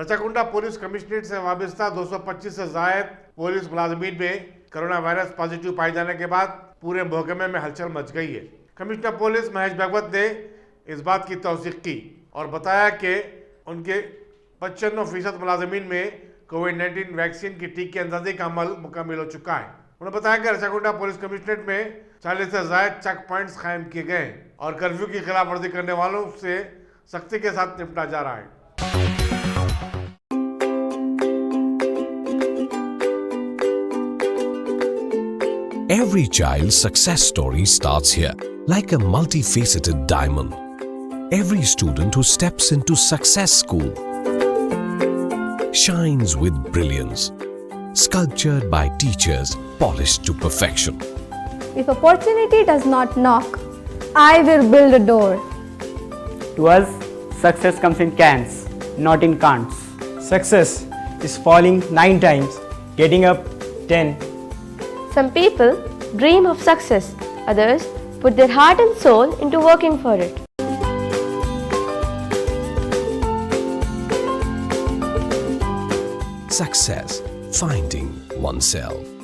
Rachakonda police commissionerate से वाबस्ता 225 से जायद पुलिस मुलाजमीन में कोरोना वायरस पॉजिटिव पाए जाने के बाद पूरे महकमे में हलचल मच गई है। कमिश्नर पुलिस महेश भागवत ने इस बात की तौसीक की और बताया कि उनके 95% मुलाजमीन में कोविड-19 वैक्सीन की टीके अंदाजी का अमल मुकम्मल हो चुका है। उन्होंने बताया कि रचाकुंडा पुलिस कमिश्नरेट में 40 से ज्यादा चेक पॉइंट्स कायम किए गए हैं और कर्फ्यू की खिलाफ वर्जी करने वालों से सख्ती के साथ निपटा जा रहा है। Every child's success story starts here, like a multifaceted diamond. Every student who steps into Success School shines with brilliance, sculptured by teachers polished to perfection. If opportunity does not knock, I will build a door. To us, success comes in cans, not in can'ts. Success is falling 9 times, getting up 10. Some people dream of success, others put their heart and soul into working for it. Success, finding oneself.